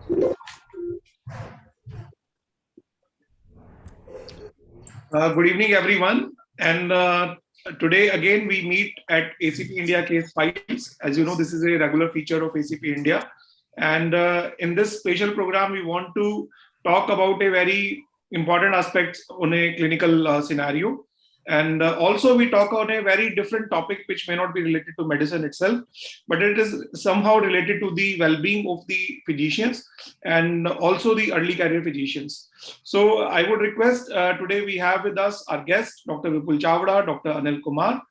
Good evening, everyone. And today again we meet at ACP India Case Files. As you know, this is a regular feature of ACP India. And in this special program, we want to talk about a very important aspect on a clinical scenario. And also we talk on a very different topic which may not be related to medicine itself, but it is somehow related to the well-being of the physicians and also the early career physicians. So I would request today we have with us our guests, Dr. Vipul Chavda, Dr. Anil Kumar,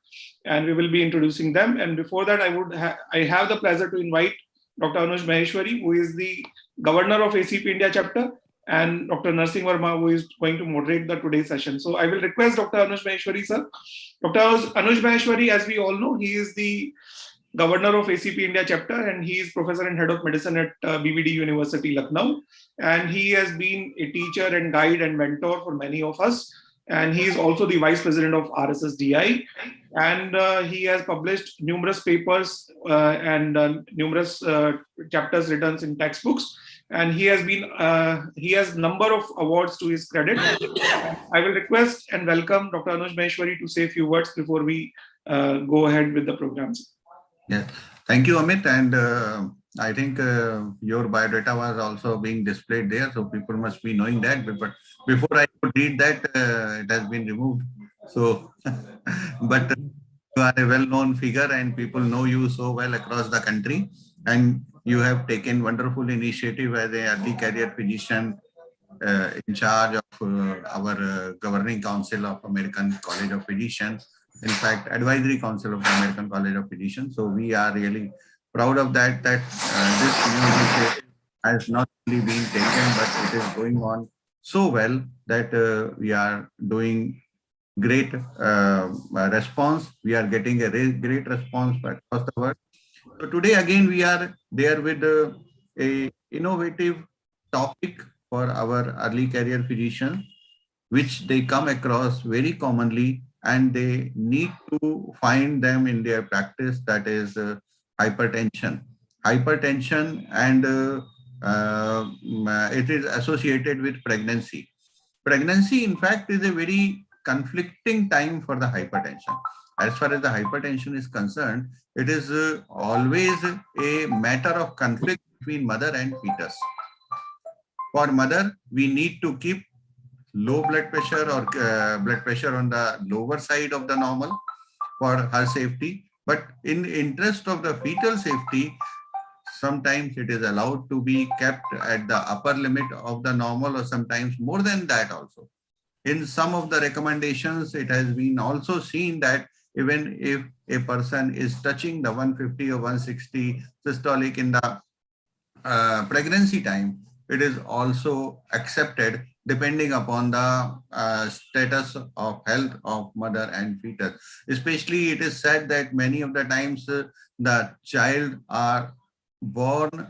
and we will be introducing them. And before that, I have the pleasure to invite Dr. Anuj Maheshwari, who is the governor of ACP India chapter, and Dr. Narsingh Verma, who is going to moderate the today's session. So I will request Dr. Anuj Maheshwari, sir. Dr. Anuj Maheshwari, as we all know, he is the governor of ACP India chapter, and he is professor and head of medicine at BVD University, Lucknow. And he has been a teacher and guide and mentor for many of us. And he is also the vice president of RSSDI. And he has published numerous papers and numerous chapters written in textbooks. And he has number of awards to his credit. I will request and welcome Dr. Anuj Maheshwari to say a few words before we go ahead with the programs. Yes, thank you, Amit. And I think your biodata was also being displayed there, so people must be knowing that. But before I could read that, it has been removed. So, but you are a well-known figure, and people know you so well across the country. And you have taken wonderful initiative as a early career physician in charge of our governing council of American College of Physicians. In fact, advisory council of the American College of Physicians. So we are really proud of that this new initiative has not only been taken, but it is going on so well that we are doing great response. We are getting a great response across the world. So today again, we are there with a innovative topic for our early career physicians, which they come across very commonly, and they need to find them in their practice, that is hypertension. Hypertension, and it is associated with pregnancy. Pregnancy, in fact, is a very conflicting time for the hypertension. As far as the hypertension is concerned, it is always a matter of conflict between mother and fetus. For mother, we need to keep low blood pressure or blood pressure on the lower side of the normal for her safety. But in the interest of the fetal safety, sometimes it is allowed to be kept at the upper limit of the normal, or sometimes more than that also. In some of the recommendations, it has been also seen that even if a person is touching the 150 or 160 systolic in the pregnancy time, it is also accepted depending upon the status of health of mother and fetus. Especially, it is said that many of the times the child are born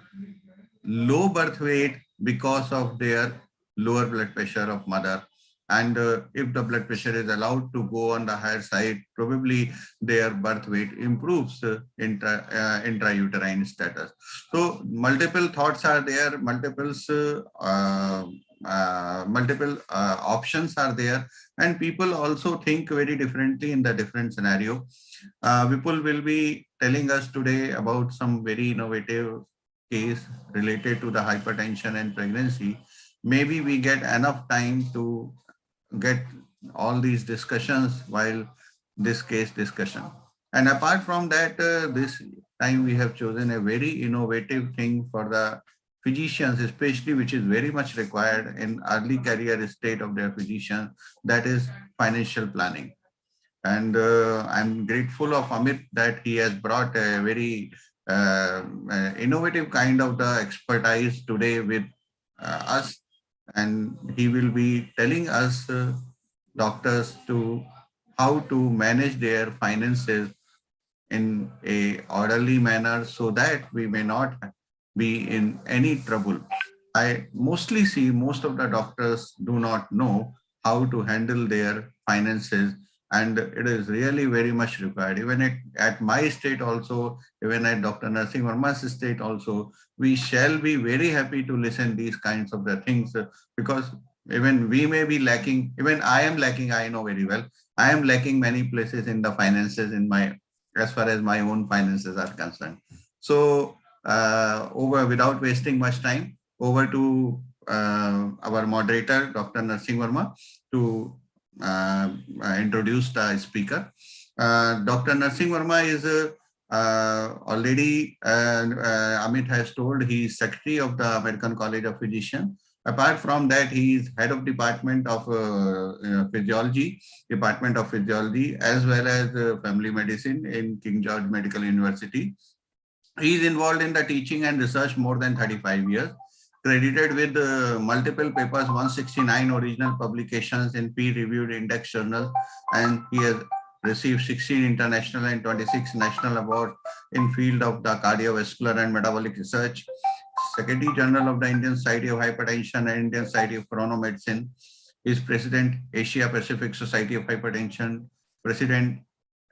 low birth weight because of their lower blood pressure of mother. And if the blood pressure is allowed to go on the higher side, probably their birth weight improves intrauterine status. So multiple thoughts are there, multiple options are there, and people also think very differently in the different scenario. Vipul will be telling us today about some very innovative case related to the hypertension and pregnancy. Maybe we get enough time to get all these discussions while this case discussion. And apart from that, this time we have chosen a very innovative thing for the physicians, especially, which is very much required in early career state of their physician, that is financial planning. And I'm grateful of Amit that he has brought a very innovative kind of the expertise today with us. And he will be telling us doctors to how to manage their finances in a orderly manner so that we may not be in any trouble. I mostly see most of the doctors do not know how to handle their finances and it is really very much required. Even at my state also, even at Dr. Narsingh Verma's state also, we shall be very happy to listen these kinds of the things, because even we may be lacking, even I am lacking, I know very well, I am lacking many places in the finances as far as my own finances are concerned. So without wasting much time, over to our moderator, Dr. Narsingh Verma, to introduce the speaker. Dr. Narsingh Verma is already, Amit has told, he is Secretary of the American College of Physicians. Apart from that, he is head of Department of Physiology, as well as Family Medicine in King George Medical University. He is involved in the teaching and research more than 35 years, credited with multiple papers, 169 original publications in peer-reviewed index journals, and he has received 16 international and 26 national awards in field of the cardiovascular and metabolic research. Secretary General of the Indian Society of Hypertension and Indian Society of Chronomedicine. Is President, Asia Pacific Society of Hypertension, President,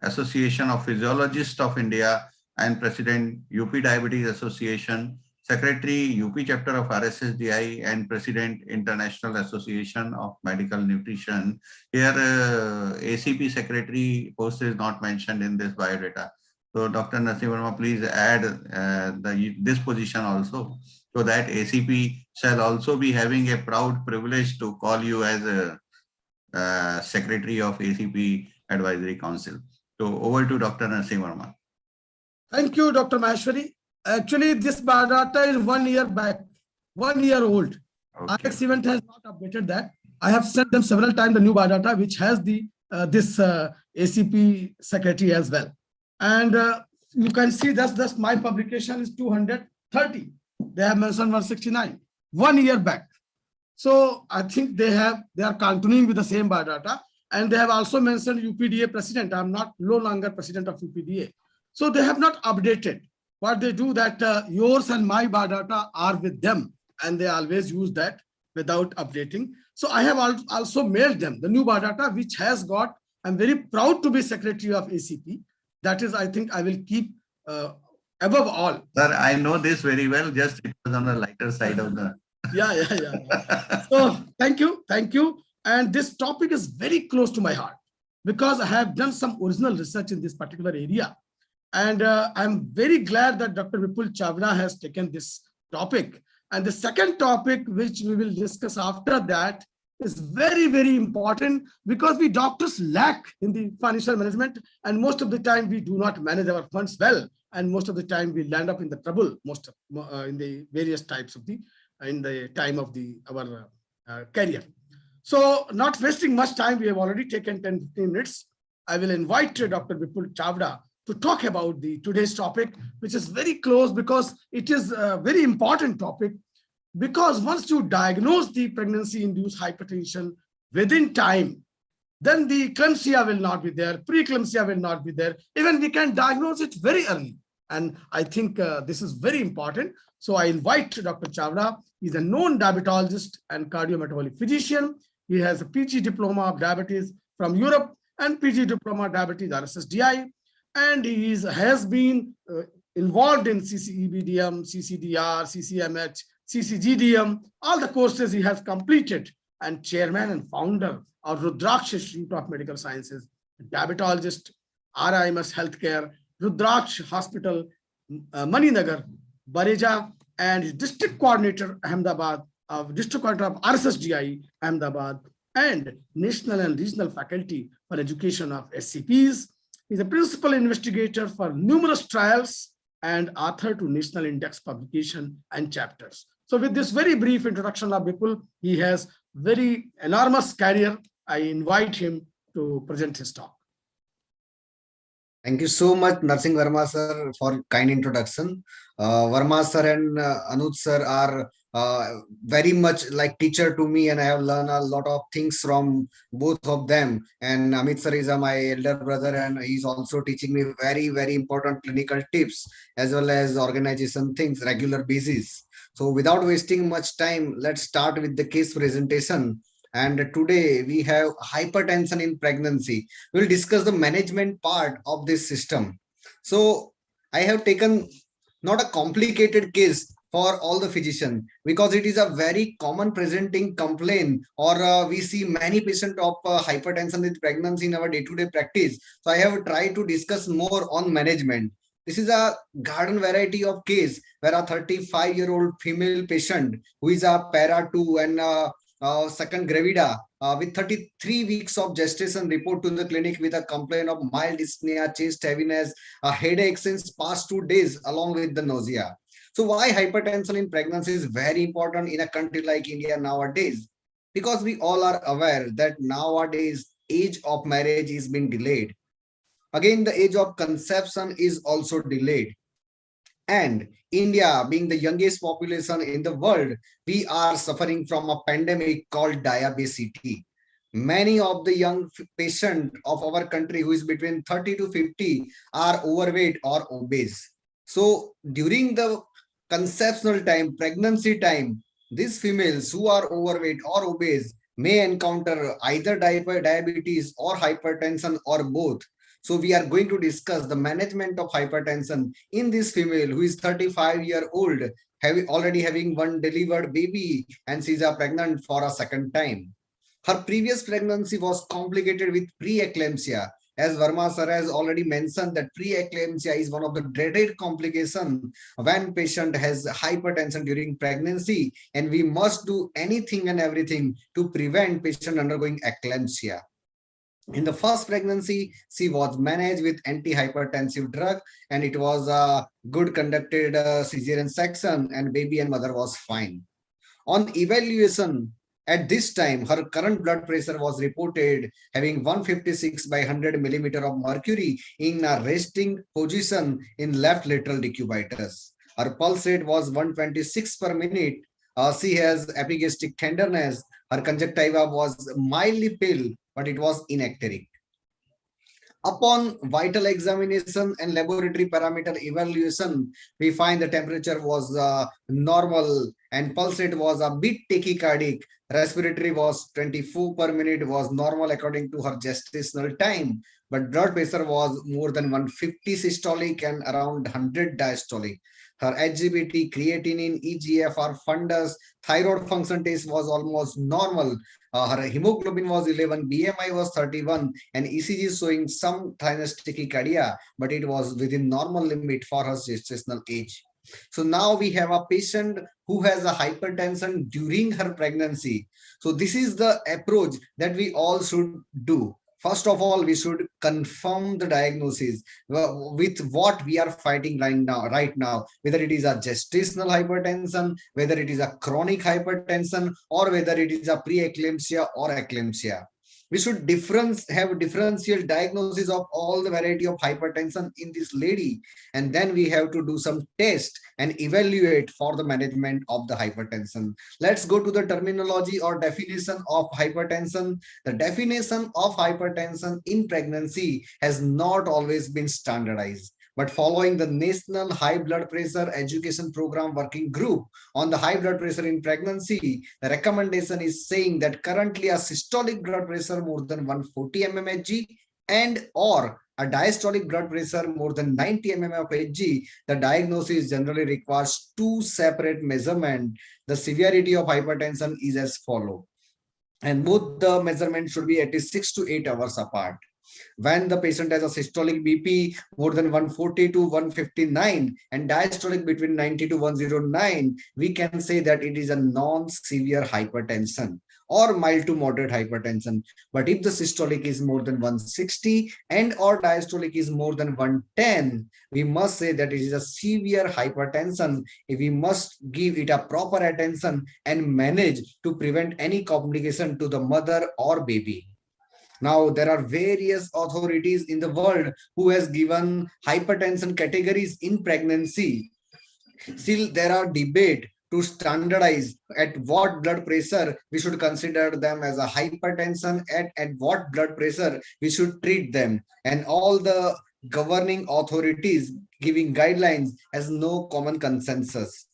Association of Physiologists of India, and President, UP Diabetes Association, Secretary, UP Chapter of RSSDI, and President, International Association of Medical Nutrition. Here, ACP Secretary post is not mentioned in this biodata. So, Dr. Narsingh Verma, please add this position also, so that ACP shall also be having a proud privilege to call you as a Secretary of ACP Advisory Council. So, over to Dr. Narsingh Verma. Thank you, Dr. Maheshwari. Actually, this biodata is 1 year back, 1 year old. Okay. RX event has not updated that. I have sent them several times the new biodata, which has the this ACP secretary as well. And you can see that's my publication is 230. They have mentioned 169, 1 year back. So I think they are continuing with the same biodata. And they have also mentioned UPDA president. I'm no longer president of UPDA. So they have not updated. What they do that yours and my biodata are with them, and they always use that without updating. So I have also mailed them the new biodata, which has got, I'm very proud to be Secretary of ACP. That is, I think I will keep above all. Sir, I know this very well, just it was on the lighter side of the... Yeah. So thank you. And this topic is very close to my heart because I have done some original research in this particular area. And I'm very glad that Dr. Vipul Chavda has taken this topic. And the second topic, which we will discuss after that, is very, very important because we doctors lack in the financial management. And most of the time, we do not manage our funds well. And most of the time, we land up in the trouble, in the various types of in the time of our career. So not wasting much time, we have already taken 10-15 minutes. I will invite Dr. Vipul Chavda to talk about today's topic, which is very close because it is a very important topic. Because once you diagnose the pregnancy-induced hypertension within time, then the eclampsia will not be there, preeclampsia will not be there. Even we can diagnose it very early. And I think this is very important. So I invite Dr. Chavda. He's a known diabetologist and cardiometabolic physician. He has a PG diploma of diabetes from Europe and PG diploma of diabetes RSSDI. And he has been involved in CCEBDM, CCDR, CCMH, CCGDM, all the courses he has completed, and chairman and founder of Rudraksh Institute of Medical Sciences, diabetologist, RIMS Healthcare, Rudraksh Hospital, Maninagar, Bareja, and district coordinator, Ahmedabad, district coordinator of RSSDI, Ahmedabad, and national and regional faculty for education of SCPs. He's a principal investigator for numerous trials and author to national index publication and chapters. So with this very brief introduction of Vipul, he has very enormous career. I invite him to present his talk. Thank you so much, Narsingh Verma sir, for kind introduction. Verma sir and Anuj sir are very much like teacher to me, and I have learned a lot of things from both of them. And Amit sir is my elder brother, and he's also teaching me very, very important clinical tips as well as organization things, regular basis. So without wasting much time, let's start with the case presentation. And today we have hypertension in pregnancy. We'll discuss the management part of this system. So I have taken not a complicated case for all the physician, because it is a very common presenting complaint, or we see many patients of hypertension with pregnancy in our day-to-day practice. So I have tried to discuss more on management. This is a garden variety of case where a 35-year-old female patient who is a para 2 and second gravida with 33 weeks of gestation report to the clinic with a complaint of mild dyspnea, chest heaviness, a headache since past 2 days along with the nausea. So why hypertension in pregnancy is very important in a country like India nowadays? Because we all are aware that nowadays age of marriage is being delayed. Again, the age of conception is also delayed. And India being the youngest population in the world, we are suffering from a pandemic called diabetes. Many of the young patients of our country who is between 30 to 50 are overweight or obese. So during the conceptional time, pregnancy time, these females who are overweight or obese may encounter either diabetes or hypertension or both. So we are going to discuss the management of hypertension in this female who is 35-year-old, already having one delivered baby, and she's pregnant for a second time. Her previous pregnancy was complicated with preeclampsia. As Verma sir has already mentioned, that preeclampsia is one of the dreaded complications when patient has hypertension during pregnancy, and we must do anything and everything to prevent patient undergoing eclampsia. In the first pregnancy, she was managed with antihypertensive drug, and it was a good conducted cesarean section, and baby and mother was fine. On evaluation, at this time, her current blood pressure was reported having 156 by 100 millimeter of mercury in a resting position in left lateral decubitus. Her pulse rate was 126 per minute. She has epigastric tenderness. Her conjunctiva was mildly pale, but it was inacteric. Upon vital examination and laboratory parameter evaluation, we find the temperature was normal and pulse rate was a bit tachycardic. Respiratory was 24 per minute, was normal according to her gestational time, but blood pressure was more than 150 systolic and around 100 diastolic. Her HGBT, creatinine, EGFR, fundus, thyroid function test was almost normal. Her hemoglobin was 11, BMI was 31, and ECG showing some thymus tachycardia, but it was within normal limit for her gestational age. So now we have a patient who has a hypertension during her pregnancy. So this is the approach that we all should do. First of all, we should confirm the diagnosis with what we are fighting right now, whether it is a gestational hypertension, whether it is a chronic hypertension, or whether it is a preeclampsia or eclampsia. We should have differential diagnosis of all the variety of hypertension in this lady, and then we have to do some test and evaluate for the management of the hypertension. Let's go to the terminology or definition of hypertension. The definition of hypertension in pregnancy has not always been standardized. But following the National High Blood Pressure Education Program Working Group on the high blood pressure in pregnancy, the recommendation is saying that currently a systolic blood pressure more than 140 mmHg and or a diastolic blood pressure more than 90 mmHg, the diagnosis generally requires two separate measurements. The severity of hypertension is as follows, and both the measurements should be at least 6 to 8 hours apart. When the patient has a systolic BP more than 140 to 159 and diastolic between 90 to 109, we can say that it is a non-severe hypertension or mild to moderate hypertension. But if the systolic is more than 160 and or diastolic is more than 110, we must say that it is a severe hypertension. If we must give it a proper attention and manage to prevent any complication to the mother or baby. Now, there are various authorities in the world who has given hypertension categories in pregnancy. Still, there are debate to standardize at what blood pressure we should consider them as a hypertension, at what blood pressure we should treat them. And all the governing authorities giving guidelines has no common consensus.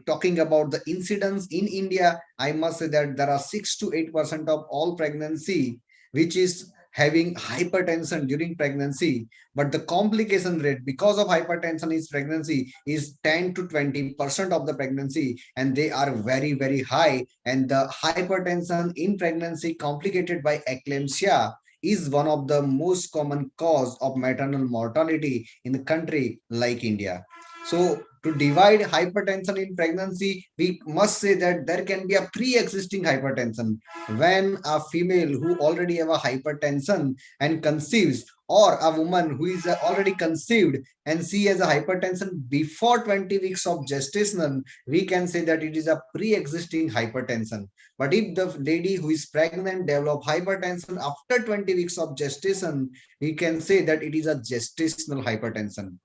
Talking about the incidence in India, I must say that there are 6 to 8% of all pregnancy which is having hypertension during pregnancy, but the complication rate because of hypertension is pregnancy is 10 to 20% of the pregnancy, and they are very, very high. And the hypertension in pregnancy complicated by eclampsia is one of the most common cause of maternal mortality in a country like India. So to divide hypertension in pregnancy, we must say that there can be a pre-existing hypertension when a female who already have a hypertension and conceives, or a woman who is already conceived and she has a hypertension before 20 weeks of gestation, we can say that it is a pre-existing hypertension. But if the lady who is pregnant develop hypertension after 20 weeks of gestation, we can say that it is a gestational hypertension.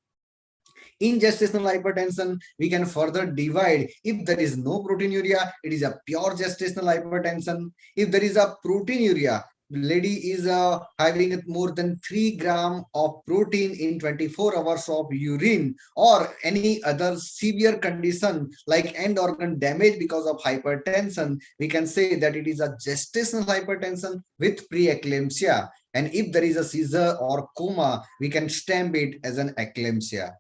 In gestational hypertension, we can further divide. If there is no proteinuria, it is a pure gestational hypertension. If there is a proteinuria, lady is having more than 3 gram of protein in 24 hours of urine, or any other severe condition like end organ damage because of hypertension, we can say that it is a gestational hypertension with preeclampsia. And if there is a seizure or coma, we can stamp it as an eclampsia.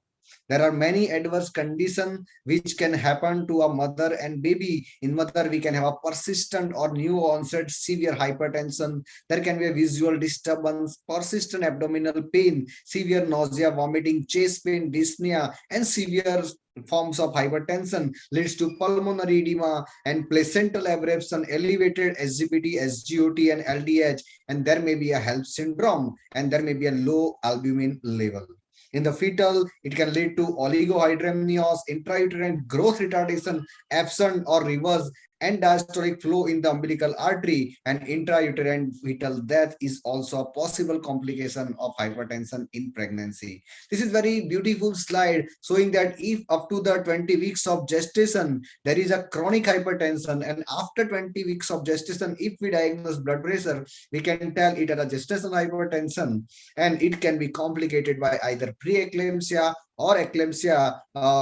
There are many adverse conditions which can happen to a mother and baby. In mother, we can have a persistent or new onset severe hypertension. There can be a visual disturbance, persistent abdominal pain, severe nausea, vomiting, chest pain, dyspnea, and severe forms of hypertension leads to pulmonary edema and placental abruption, elevated SGPT, SGOT, and LDH, and there may be a HELLP syndrome, and there may be a low albumin level. In the fetal, it can lead to oligohydramnios, intrauterine growth retardation, absent or reverse and diastolic flow in the umbilical artery, and intrauterine fetal death is also a possible complication of hypertension in pregnancy. This is very beautiful slide showing that if up to the 20 weeks of gestation, there is a chronic hypertension, and after 20 weeks of gestation, if we diagnose blood pressure, we can tell it as a gestational hypertension, and it can be complicated by either preeclampsia or eclampsia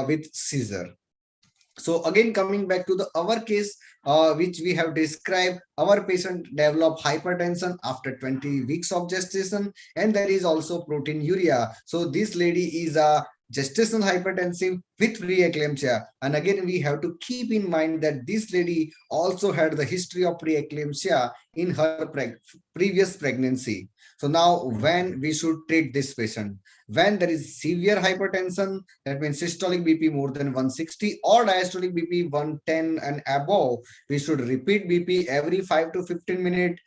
with seizure. So again, coming back to the our case, which we have described, our patient developed hypertension after 20 weeks of gestation, and there is also proteinuria. So this lady is a gestational hypertensive with preeclampsia, and again we have to keep in mind that this lady also had the history of preeclampsia in her previous pregnancy. So now when we should treat this patient? When there is severe hypertension, that means systolic BP more than 160 or diastolic BP 110 and above, we should repeat BP every 5 to 15 minutes.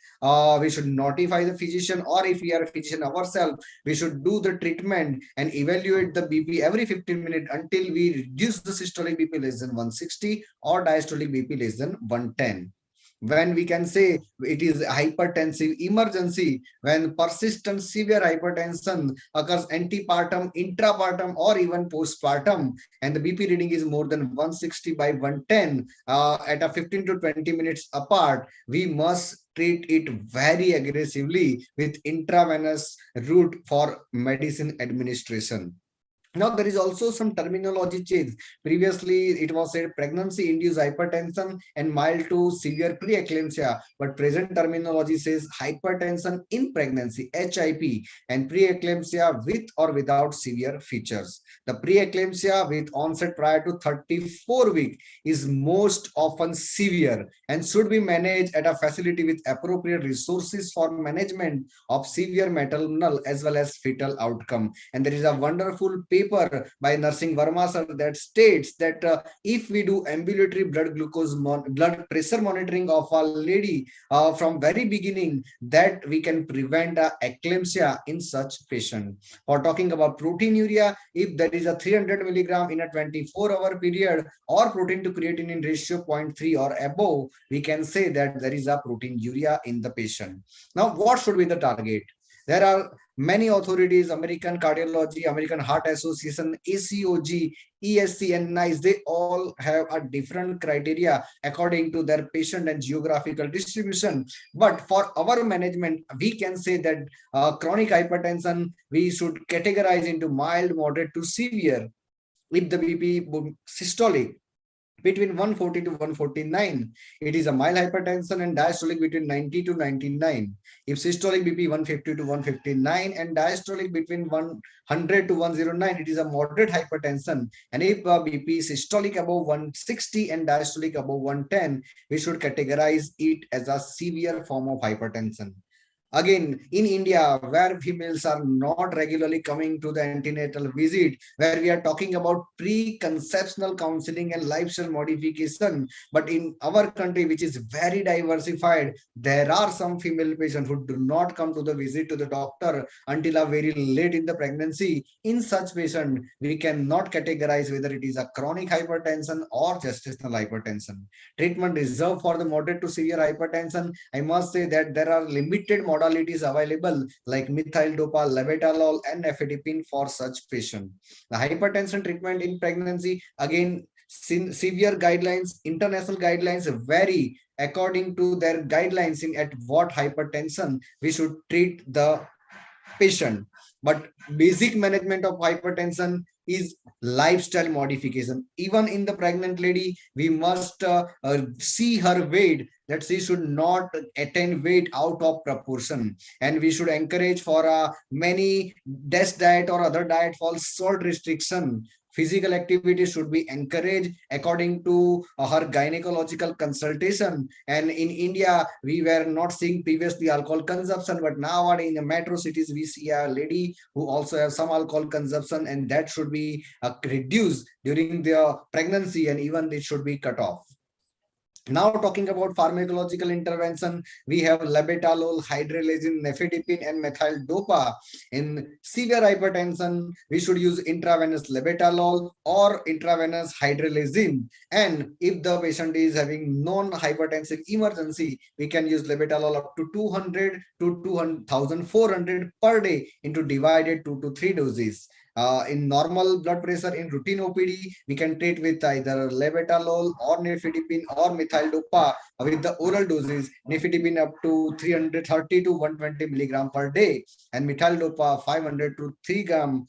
We should notify the physician, or if we are a physician ourselves, we should do the treatment and evaluate the BP every 15 minutes until we reduce the systolic BP less than 160 or diastolic BP less than 110. When we can say it is hypertensive emergency, when persistent severe hypertension occurs antepartum, intrapartum, or even postpartum, and the BP reading is more than 160 by 110 at a 15 to 20 minutes apart, we must treat it very aggressively with intravenous route for medicine administration. Now, there is also some terminology change. Previously, it was said pregnancy-induced hypertension and mild to severe preeclampsia, but present terminology says hypertension in pregnancy, HIP, and preeclampsia with or without severe features. The preeclampsia with onset prior to 34 weeks is most often severe and should be managed at a facility with appropriate resources for management of severe maternal as well as fetal outcome. And there is a wonderful paper by Nursing Verma sir that states that if we do ambulatory blood pressure monitoring of a lady from very beginning, that we can prevent eclampsia in such patient. For talking about proteinuria, if there is a 300 milligram in a 24-hour period or protein to creatinine in ratio 0.3 or above, we can say that there is a proteinuria in the patient. Now, what should be the target? There are many authorities, American Cardiology, American Heart Association, ACOG, ESC, and NICE, they all have a different criteria according to their patient and geographical distribution. But for our management, we can say that chronic hypertension, we should categorize into mild, moderate to severe. If the BP systolic between 140 to 149. It is a mild hypertension and diastolic between 90 to 99. If systolic BP 150 to 159 and diastolic between 100 to 109, it is a moderate hypertension. And if BP is systolic above 160 and diastolic above 110, we should categorize it as a severe form of hypertension. Again, in India, where females are not regularly coming to the antenatal visit, where we are talking about pre-conceptional counseling and lifestyle modification, but in our country, which is very diversified, there are some female patients who do not come to the visit to the doctor until a very late in the pregnancy. In such patient, we cannot categorize whether it is a chronic hypertension or gestational hypertension. Treatment reserved for the moderate to severe hypertension, I must say that there are limited modalities available like methyl dopa, labetalol, and nifedipine for such patient. The hypertension treatment in pregnancy, again, severe guidelines, international guidelines vary according to their guidelines in at what hypertension we should treat the patient. But basic management of hypertension is lifestyle modification. Even in the pregnant lady, we must see her weight, that she should not attain weight out of proportion, and we should encourage for many desk diet or other diet for salt restriction. Physical activity should be encouraged according to her gynecological consultation. And in India, we were not seeing previously alcohol consumption, but nowadays in the metro cities, we see a lady who also have some alcohol consumption, and that should be reduced during their pregnancy, and even it should be cut off. Now talking about pharmacological intervention, we have labetalol, hydralazine, nifedipine, and methyl dopa. In severe hypertension, we should use intravenous labetalol or intravenous hydralazine. And if the patient is having non-hypertensive emergency, we can use labetalol up to 200 to 2,400 per day into divided 2 to 3 doses. In normal blood pressure in routine OPD, we can treat with either labetalol or nifedipine or methyl dopa with the oral doses, nifedipine up to 330 to 120 milligram per day, and methyl dopa 500 to 3 gram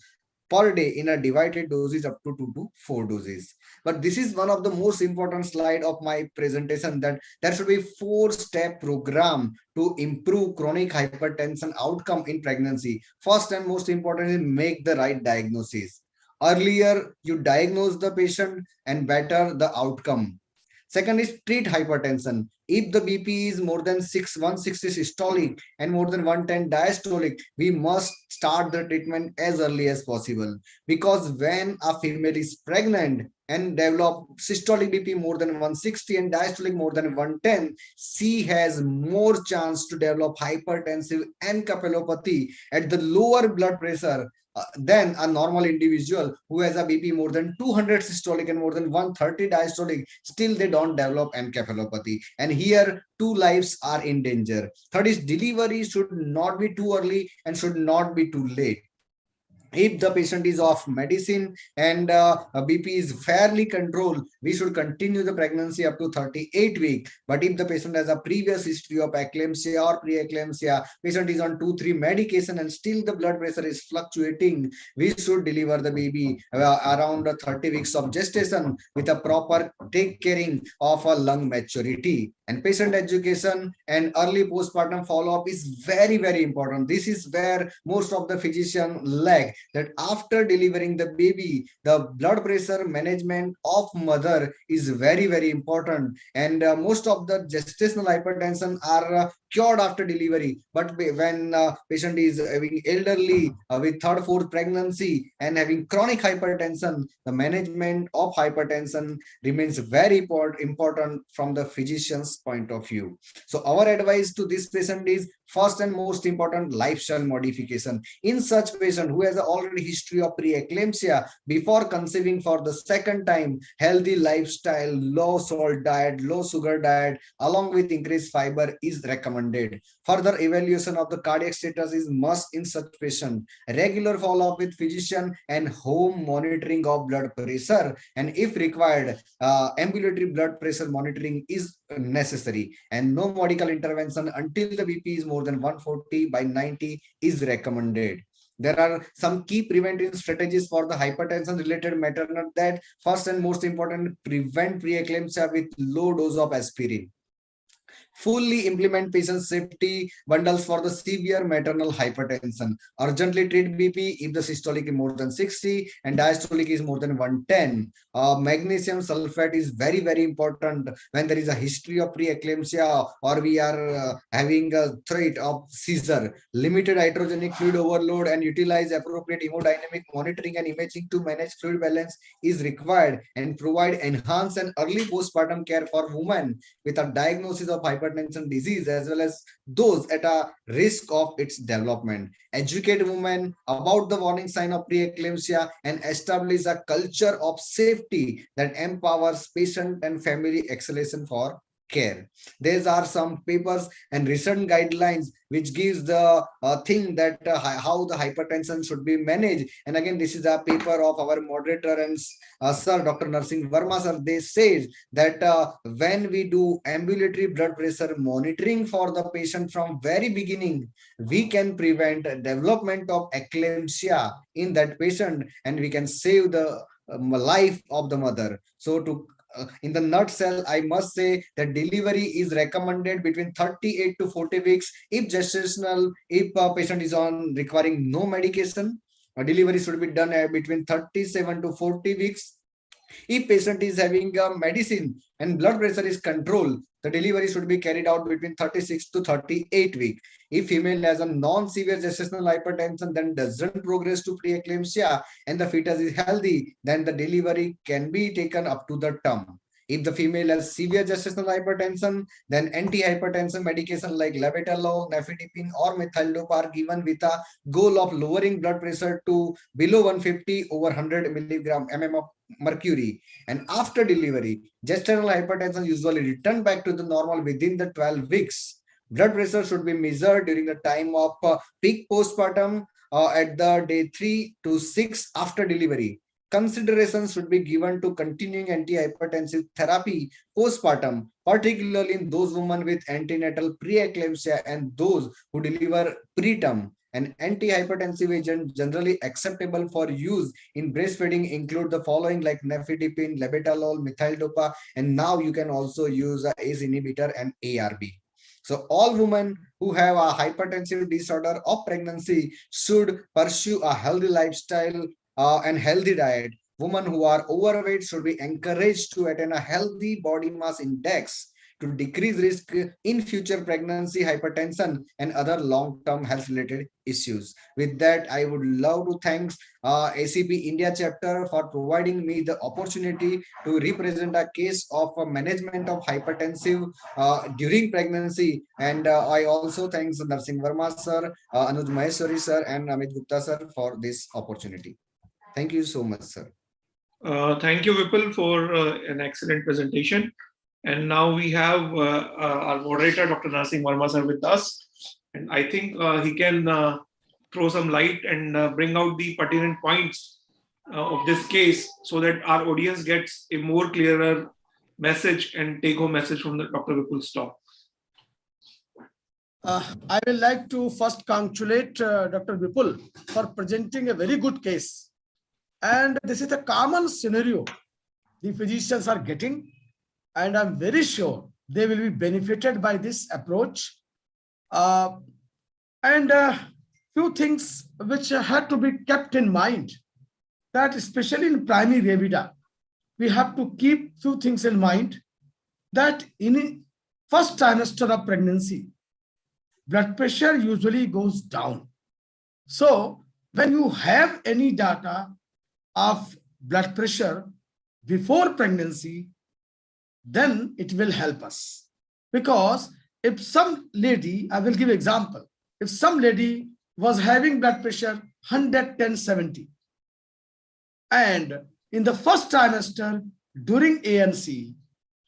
per day in a divided doses up to 2 to 4 doses. But this is one of the most important slide of my presentation, that there should be 4-step program to improve chronic hypertension outcome in pregnancy. First and most important is make the right diagnosis. Earlier you diagnose the patient and better the outcome. Second is treat hypertension. If the BP is more than 160 systolic and more than 110 diastolic, we must start the treatment as early as possible. Because when a female is pregnant and develop systolic BP more than 160 and diastolic more than 110, she has more chance to develop hypertensive encephalopathy at the lower blood pressure than a normal individual who has a BP more than 200 systolic and more than 130 diastolic. Still they don't develop encephalopathy, and here 2 lives are in danger. Third is delivery should not be too early and should not be too late. If the patient is off medicine and BP is fairly controlled, we should continue the pregnancy up to 38 weeks. But if the patient has a previous history of eclampsia or pre-eclampsia, patient is on 2-3 medication and still the blood pressure is fluctuating, we should deliver the baby around 30 weeks of gestation with a proper take caring of a lung maturity. And patient education and early postpartum follow-up is very, very important. This is where most of the physicians lack, that after delivering the baby, the blood pressure management of mother is very, very important. And most of the gestational hypertension are cured after delivery. But when patient is having elderly with 3rd, 4th pregnancy and having chronic hypertension, the management of hypertension remains very important from the physician's point of view. So our advice to this patient is first and most important, lifestyle modification. In such patient who has already history of preeclampsia, before conceiving for the second time, healthy lifestyle, low salt diet, low sugar diet, along with increased fiber is recommended. Further evaluation of the cardiac status is must in such patient. Regular follow-up with physician and home monitoring of blood pressure, and if required, ambulatory blood pressure monitoring is necessary, and no medical intervention until the BP is more than 140/90 is recommended. There are some key preventive strategies for the hypertension related maternal that first and most important, prevent preeclampsia with low dose of aspirin. Fully implement patient safety bundles for the severe maternal hypertension. Urgently treat BP if the systolic is more than 60 and diastolic is more than 110. Magnesium sulfate is very, very important when there is a history of preeclampsia or we are having a threat of seizure. Limited hydrogenic fluid overload and utilize appropriate hemodynamic monitoring and imaging to manage fluid balance is required, and provide enhanced and early postpartum care for women with a diagnosis of hypertension disease as well as those at a risk of its development. Educate women about the warning sign of preeclampsia and establish a culture of safety that empowers patient and family excellence for care. These are some papers and recent guidelines which gives the thing that how the hypertension should be managed. And again, this is a paper of our moderator and sir, Dr. Narsingh Verma sir. They say that when we do ambulatory blood pressure monitoring for the patient from very beginning, we can prevent development of eclampsia in that patient, and we can save the life of the mother. So to in the nutshell, I must say that delivery is recommended between 38 to 40 weeks. If gestational, if a patient is on requiring no medication, delivery should be done between 37 to 40 weeks. If patient is having a medicine and blood pressure is controlled, the delivery should be carried out between 36 to 38 weeks. If female has a non-severe gestational hypertension, then doesn't progress to preeclampsia and the fetus is healthy, then the delivery can be taken up to the term. If the female has severe gestational hypertension, then antihypertensive medication like labetalol, nifedipine, or methyldopa are given with a goal of lowering blood pressure to below 150 over 100 milligram mm of mercury. And after delivery, gestational hypertension usually return back to the normal within the 12 weeks. Blood pressure should be measured during the time of peak postpartum at the day 3 to 6 after delivery. Consideration should be given to continuing antihypertensive therapy postpartum, particularly in those women with antenatal preeclampsia and those who deliver preterm. An antihypertensive agent generally acceptable for use in breastfeeding include the following like nifedipine, labetalol, methyldopa, and now you can also use ACE inhibitor and ARB. So all women who have a hypertensive disorder of pregnancy should pursue a healthy lifestyle and healthy diet. Women who are overweight should be encouraged to attain a healthy body mass index to decrease risk in future pregnancy, hypertension, and other long-term health-related issues. With that, I would love to thank ACP India chapter for providing me the opportunity to represent a case of management of hypertensive during pregnancy. And I also thank Narsingh Verma sir, Anuj Maheshwari sir, and Amit Gupta sir for this opportunity. Thank you so much, sir. Thank you, Vipul, for an excellent presentation. And now we have our moderator, Dr. Narsingh Verma sir, with us. And I think he can throw some light and bring out the pertinent points of this case so that our audience gets a more clearer message and take-home message from the Dr. Vipul's talk. I will like to first congratulate Dr. Vipul for presenting a very good case. And this is a common scenario the physicians are getting, and I'm very sure they will be benefited by this approach. And few things which had to be kept in mind, that especially in primary revida, we have to keep few things in mind, that in first trimester of pregnancy, blood pressure usually goes down. So when you have any data of blood pressure before pregnancy, then it will help us. Because if some lady, I will give example, if some lady was having blood pressure 110/70, and in the first trimester during ANC,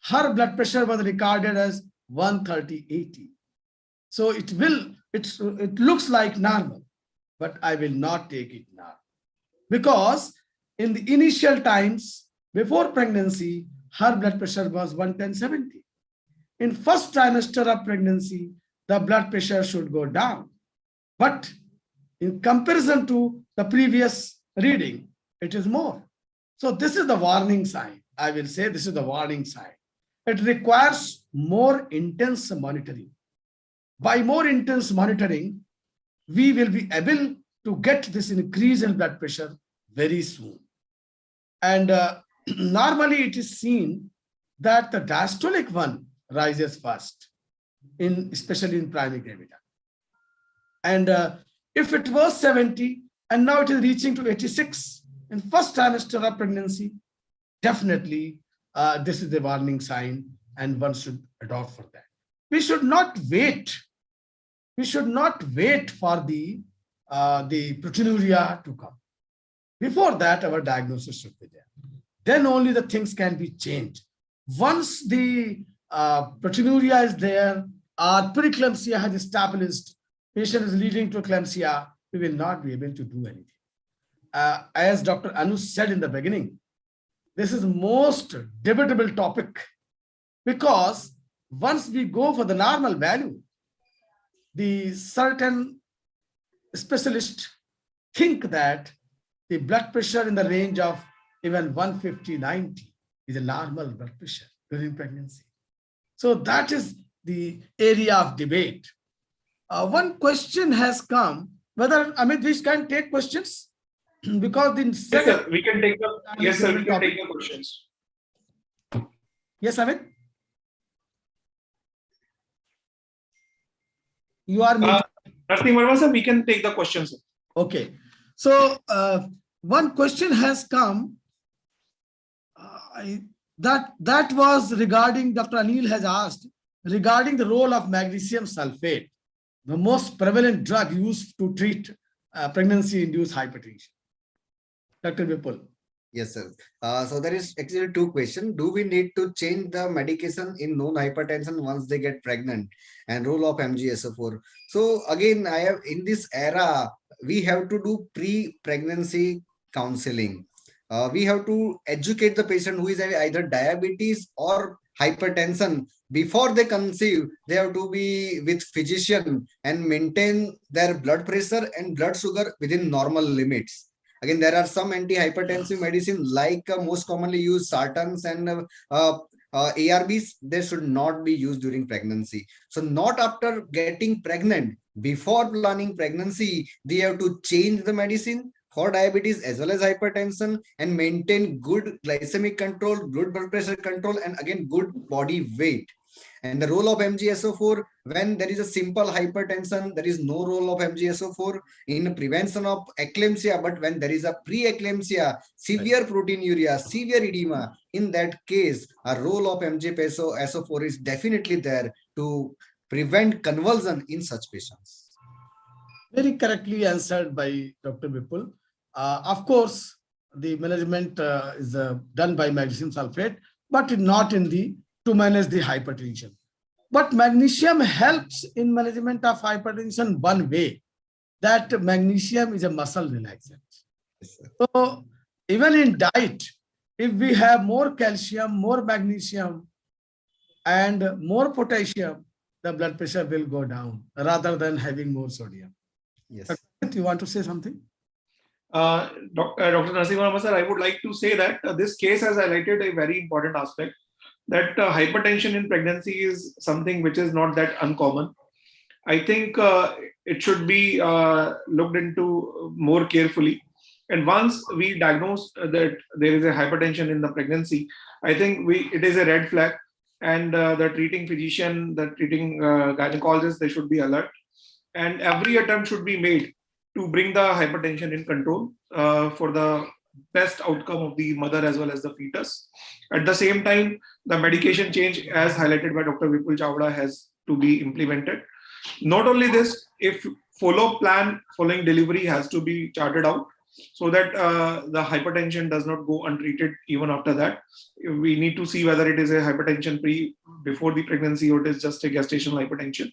her blood pressure was recorded as 130/80. So it looks like normal, but I will not take it now. Because in the initial times before pregnancy, her blood pressure was 110/70. In first trimester of pregnancy, the blood pressure should go down. But In comparison to the previous reading, it is more. So this is the warning sign. I will say this is the warning sign. It requires more intense monitoring. By more intense monitoring, we will be able to get this increase in blood pressure very soon. And normally it is seen that the diastolic one rises first, especially in primary gravida. And if it was 70 and now it is reaching to 86 in first trimester of pregnancy, definitely this is the warning sign and one should adopt for that. We should not wait. We should not wait for the proteinuria to come. Before that, our diagnosis should be there. Then only the things can be changed. Once the proteinuria is there, or preeclampsia has established, patient is leading to eclampsia, we will not be able to do anything. As Dr. Anu said in the beginning, this is the most debatable topic because once we go for the normal value, the certain specialists think that the blood pressure in the range of even 150-90 is a normal blood pressure during pregnancy. So that is the area of debate. One question has come, whether Amit, we can take questions because in yes, sir, we can take the yes, sir, we can take the questions. Yes, Amit. You are Nothing, sir. We can take the questions. Okay. So one question has come that was regarding, Dr. Anil has asked, regarding the role of magnesium sulfate, the most prevalent drug used to treat pregnancy-induced hypertension. Dr. Vipul. Yes, sir. So there is actually two questions. Do we need to change the medication in known hypertension once they get pregnant, and role of MGSO4? So again, I have in this era, we have to do pre-pregnancy counseling. We have to educate the patient who is either diabetes or hypertension. Before they conceive, they have to be with physician and maintain their blood pressure and blood sugar within normal limits. Again, there are some antihypertensive medicine like most commonly used sartans and ARBs. They should not be used during pregnancy. So not after getting pregnant, before planning pregnancy, they have to change the medicine for diabetes as well as hypertension and maintain good glycemic control, good blood pressure control, and again, good body weight. And the role of MGSO4, when there is a simple hypertension, there is no role of MGSO4 in prevention of eclampsia. But when there is a pre-eclampsia, severe proteinuria, severe edema, in that case, a role of MGSO4 is definitely there to prevent convulsion in such patients. Very correctly answered by Dr. Vipul. Of course, the management is done by magnesium sulfate, but not in the to manage the hypertension. But magnesium helps in management of hypertension one way, that magnesium is a muscle relaxant. Yes, so even in diet, if we have more calcium, more magnesium, and more potassium, the blood pressure will go down rather than having more sodium. Yes. Dr. You want to say something? Dr. Naseem Verma, sir, I would like to say that this case has highlighted a very important aspect, that hypertension in pregnancy is something which is not that uncommon. I think it should be looked into more carefully. And once we diagnose that there is a hypertension in the pregnancy, I think it is a red flag, and the treating physician, the treating gynecologist, they should be alert. And every attempt should be made to bring the hypertension in control for the best outcome of the mother as well as the fetus. At the same time, the medication change, as highlighted by Dr. Vipul Chawda, has to be implemented. Not only this, if follow-up plan following delivery has to be charted out, so that the hypertension does not go untreated even after that. We need to see whether it is a hypertension before the pregnancy or it is just a gestational hypertension.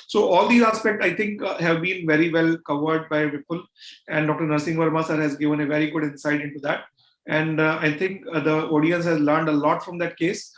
So all these aspects, I think, have been very well covered by Vipul, and Dr. Narsingh Verma sir has given a very good insight into that. And I think the audience has learned a lot from that case.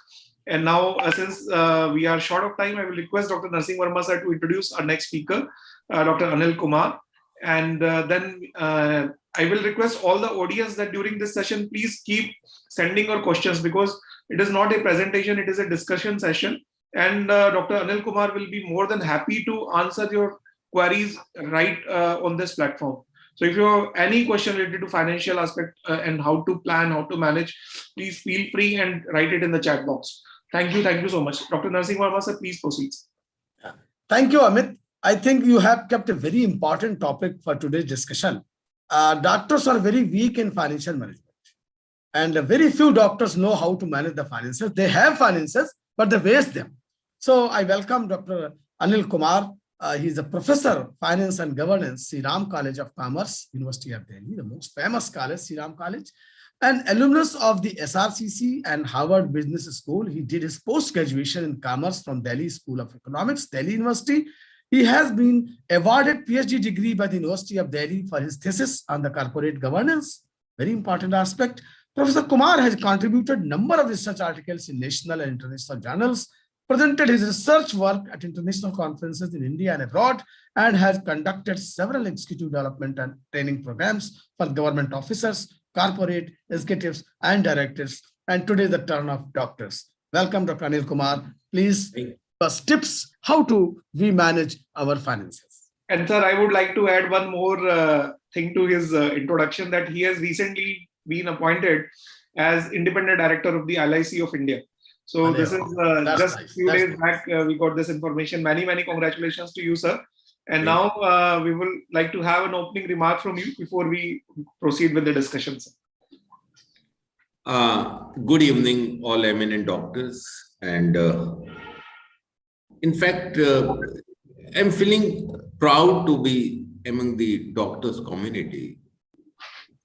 And now, since we are short of time, I will request Dr. Narsingh Verma sir to introduce our next speaker, Dr. Anil Kumar. And then I will request all the audience that during this session, please keep sending your questions, because it is not a presentation, it is a discussion session. And Dr. Anil Kumar will be more than happy to answer your queries right on this platform. So if you have any question related to financial aspect and how to plan, how to manage, please feel free and write it in the chat box. Thank you so much. Dr. Narsingh Verma, sir, please proceed. Thank you, Amit. I think you have kept a very important topic for today's discussion. Doctors are very weak in financial management, and very few doctors know how to manage the finances. They have finances, but they waste them. So I welcome Dr. Anil Kumar. He's a professor of finance and governance, Sri Ram College of Commerce, University of Delhi, the most famous college, Sri Ram College, an alumnus of the SRCC and Harvard Business School. He did his post-graduation in commerce from Delhi School of Economics, Delhi University. He has been awarded PhD degree by the University of Delhi for his thesis on the corporate governance, very important aspect. Professor Kumar has contributed a number of research articles in national and international journals, presented his research work at international conferences in India and abroad, and has conducted several executive development and training programs for government officers, corporate executives, and directors. And today the turn of doctors. Welcome, Dr. Anil Kumar. Please give us tips how to we manage our finances. And sir, I would like to add one more thing to his introduction, that he has recently been appointed as independent director of the LIC of India. So this is just a few days back, we got this information. Many congratulations to you, sir. And now we will like to have an opening remark from you before we proceed with the discussion, sir. Good evening, all eminent doctors. And in fact, I'm feeling proud to be among the doctors community,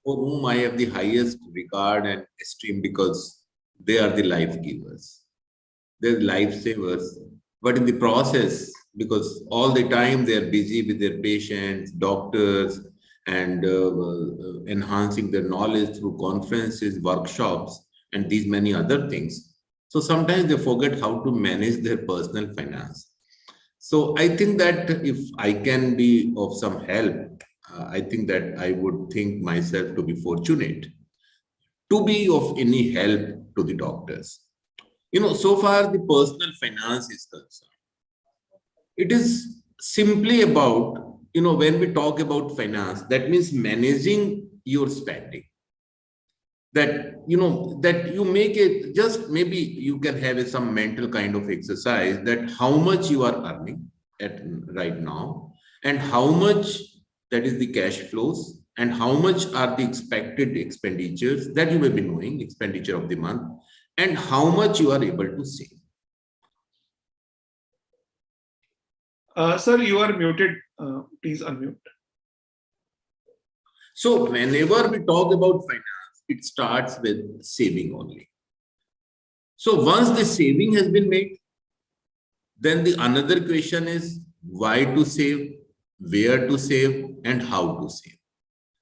for whom I have the highest regard and esteem, because they are the life givers, they're lifesavers. But in the process, because all the time they are busy with their patients, doctors, and enhancing their knowledge through conferences, workshops, and these many other things. So sometimes they forget how to manage their personal finance. So I think that if I can be of some help, I think that I would think myself to be fortunate to be of any help to the doctors. You know, so far the personal finance is concerned, it is simply about, you know, when we talk about finance, that means managing your spending. That, you know, that you make it, just maybe you can have some mental kind of exercise, that how much you are earning at right now, and how much that is the cash flows, and how much are the expected expenditures that you may be knowing, expenditure of the month, and how much you are able to save. Sir, you are muted. Please unmute. So whenever we talk about finance, it starts with saving only. So once the saving has been made, then the another question is why to save, where to save, and how to save.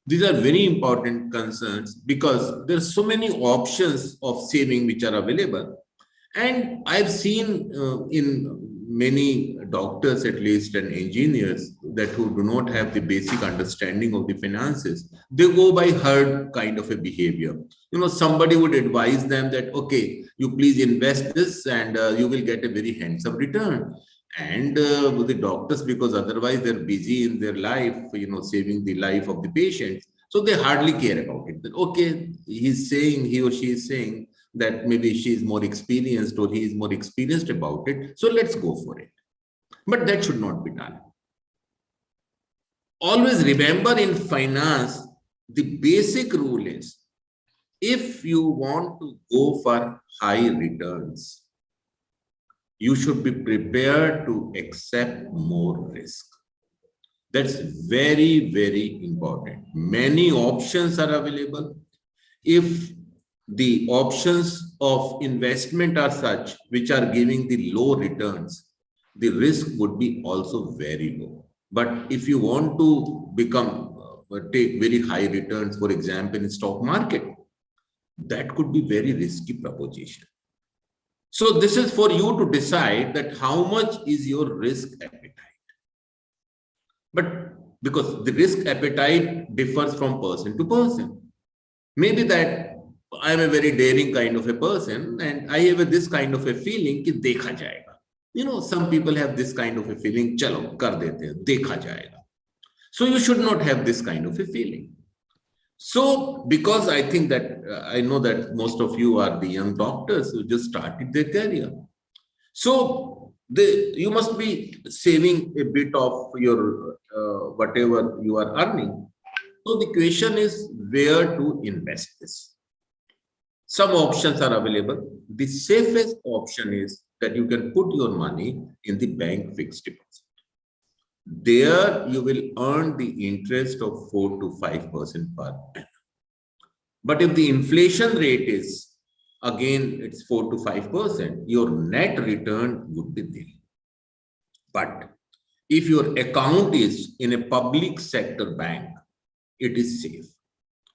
These are very important concerns, because there are so many options of saving which are available. And I've seen in many doctors, at least, and engineers, that who do not have the basic understanding of the finances, they go by herd kind of a behavior. You know, somebody would advise them that, okay, you please invest this and you will get a very handsome return. And the doctors, because otherwise they're busy in their life, you know, saving the life of the patient, so they hardly care about it. That, okay, he's saying, he or she is saying that maybe she is more experienced or he is more experienced about it, so let's go for it. But that should not be done. Always remember, in finance, the basic rule is, if you want to go for high returns, you should be prepared to accept more risk. That's very, very important. Many options are available. If the options of investment are such which are giving the low returns, the risk would be also very low. But if you want to take very high returns, for example, in stock market, that could be very risky proposition. So this is for you to decide that how much is your risk appetite. But because the risk appetite differs from person to person. Maybe that I am a very daring kind of a person and I have this kind of a feeling कि देखा जाएगा. You know, some people have this kind of a feeling, चलो कर देते हैं, देखा जाएगा. So you should not have this kind of a feeling. So, because I think that, I know that most of you are the young doctors who just started their career. So, you must be saving a bit of your, whatever you are earning. So, the question is where to invest this. Some options are available. The safest option is that you can put your money in the bank fixed deposit. There you will earn the interest of 4 to 5% per annum. But if the inflation rate is, again, it's 4 to 5%, your net return would be nil. But if your account is in a public sector bank, it is safe.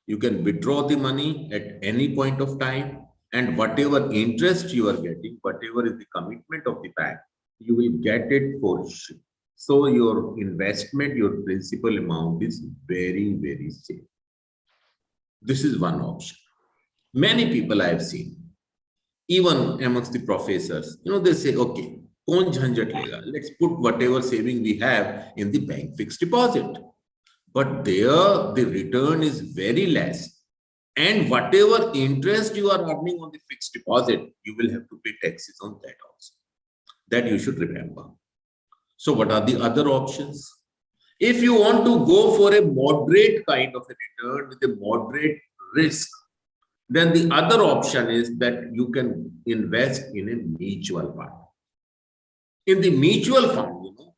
You can withdraw the money at any point of time, and whatever interest you are getting, whatever is the commitment of the bank, you will get it for sure. So your investment, your principal amount is very, very safe. This is one option. Many people I have seen, even amongst the professors, you know, they say, okay, kaun jhanjat lega? Let's put whatever saving we have in the bank fixed deposit. But there, the return is very less. And whatever interest you are earning on the fixed deposit, you will have to pay taxes on that also. That you should remember. So what are the other options? If you want to go for a moderate kind of a return with a moderate risk, then the other option is that you can invest in a mutual fund. In the mutual fund, you know,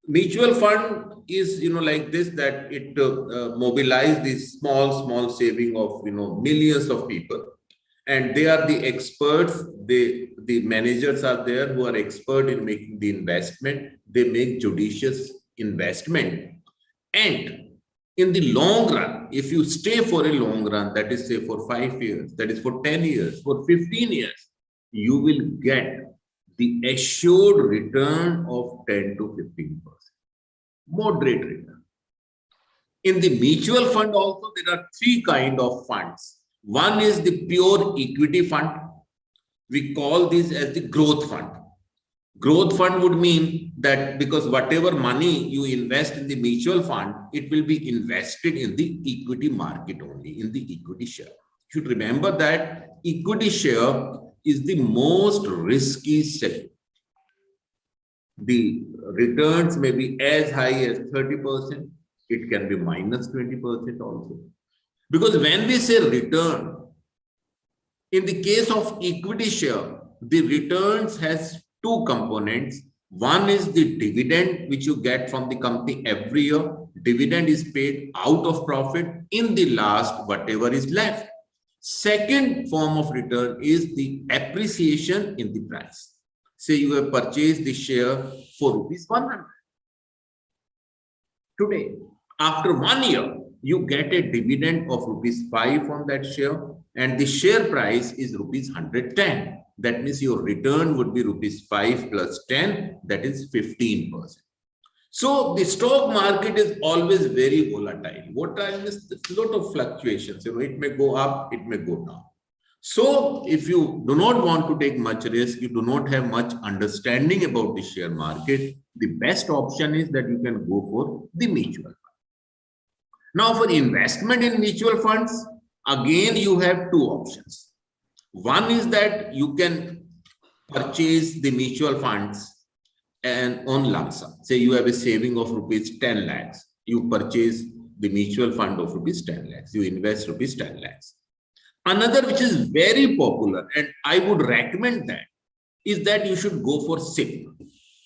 mutual fund is, you know, like this, that it mobilizes this small saving of, you know, millions of people. And they are the experts, the managers are there who are expert in making the investment. They make judicious investment. And in the long run, if you stay for a long run, that is say for 5 years, that is for 10 years, for 15 years, you will get the assured return of 10 to 15%. Moderate return. In the mutual fund also, there are 3 kinds of funds. One is the pure equity fund. We call this as the growth fund. Growth fund would mean that because whatever money you invest in the mutual fund, it will be invested in the equity market only, in the equity share. You should remember that equity share is the most risky sector. The returns may be as high as 30%. It can be minus 20% also. Because when we say return, in the case of equity share, the returns has 2 components. One is the dividend, which you get from the company every year. Dividend is paid out of profit in the last, whatever is left. Second form of return is the appreciation in the price. Say you have purchased the share for ₹100. Today, after 1 year, you get a dividend of ₹5 on that share, and the share price is ₹110. That means your return would be ₹5 plus 10, that is 15%. So the stock market is always very volatile. Volatile means a lot of fluctuations. You know, it may go up, it may go down. So if you do not want to take much risk, you do not have much understanding about the share market, the best option is that you can go for the mutual fund. Now for investment in mutual funds, again you have 2 options. One is that you can purchase the mutual funds and on lump sum. Say you have a saving of ₹10 lakhs. You purchase the mutual fund of ₹10 lakhs. You invest ₹10 lakhs. Another which is very popular, and I would recommend that, is that you should go for SIP.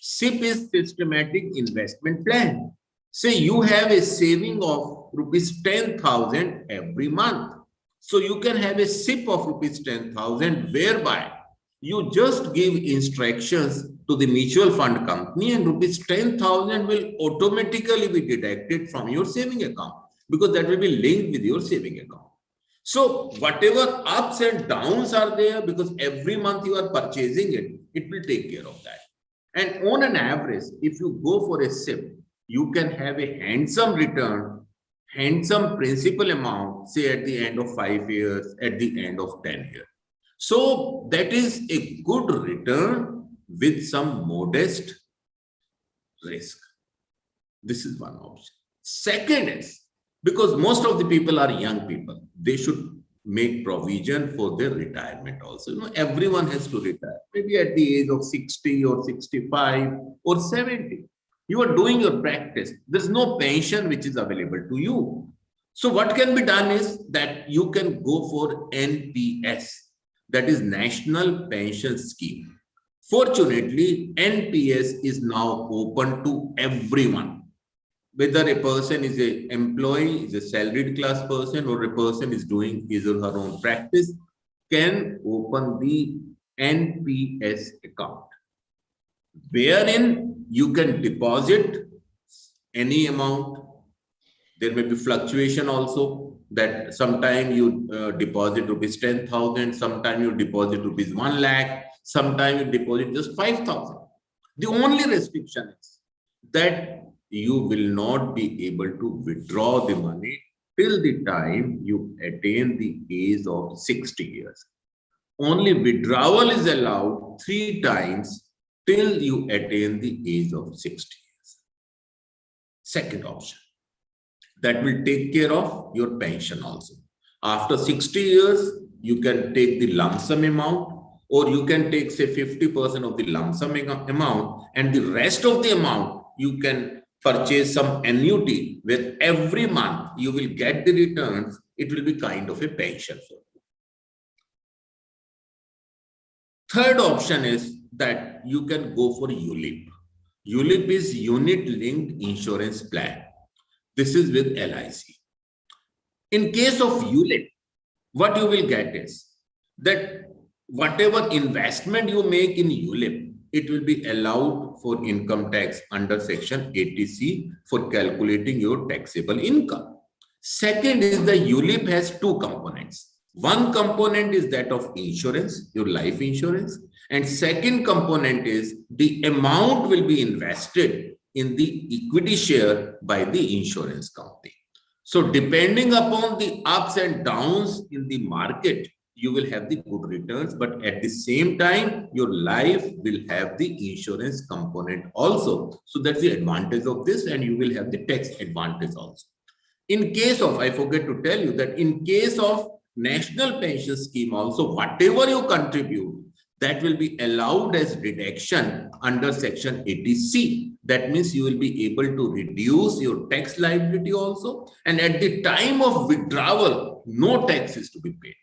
SIP is systematic investment plan. Say you have a saving of ₹10,000 every month. So you can have a SIP of ₹10,000 whereby you just give instructions to the mutual fund company and ₹10,000 will automatically be deducted from your saving account because that will be linked with your saving account. So whatever ups and downs are there, because every month you are purchasing it, it will take care of that. And on an average, if you go for a SIP, you can have a handsome return, handsome principal amount, say at the end of 5 years, at the end of 10 years. So that is a good return with some modest risk. This is one option. Second is, because most of the people are young people, they should make provision for their retirement also. You know, everyone has to retire, maybe at the age of 60 or 65 or 70. You are doing your practice. There's no pension which is available to you. So what can be done is that you can go for NPS, that is National Pension Scheme. Fortunately, NPS is now open to everyone. Whether a person is an employee, is a salaried class person, or a person is doing his or her own practice, can open the NPS account, wherein you can deposit any amount. There may be fluctuation also, that sometime you deposit rupees 10,000, sometime you deposit rupees 1 lakh, sometime you deposit just 5,000. The only restriction is that you will not be able to withdraw the money till the time you attain the age of 60 years. Only withdrawal is allowed 3 times till you attain the age of 60 years. Second option, that will take care of your pension also. After 60 years, you can take the lump sum amount, or you can take, say, 50% of the lump sum amount, and the rest of the amount you can purchase some annuity where every month you will get the returns. It will be kind of a pension for you. Third option is that you can go for ULIP. ULIP is Unit Linked Insurance Plan. This is with LIC. In case of ULIP, what you will get is that whatever investment you make in ULIP, it will be allowed for income tax under section 80C for calculating your taxable income. Second is the ULIP has 2 components. One component is that of insurance, your life insurance, and second component is the amount will be invested in the equity share by the insurance company. So depending upon the ups and downs in the market, you will have the good returns, but at the same time, your life will have the insurance component also. So that's the advantage of this, and you will have the tax advantage also. In case of, I forget to tell you that in case of National Pension Scheme also, whatever you contribute, that will be allowed as deduction under section 80C. That means you will be able to reduce your tax liability also. And at the time of withdrawal, no tax is to be paid.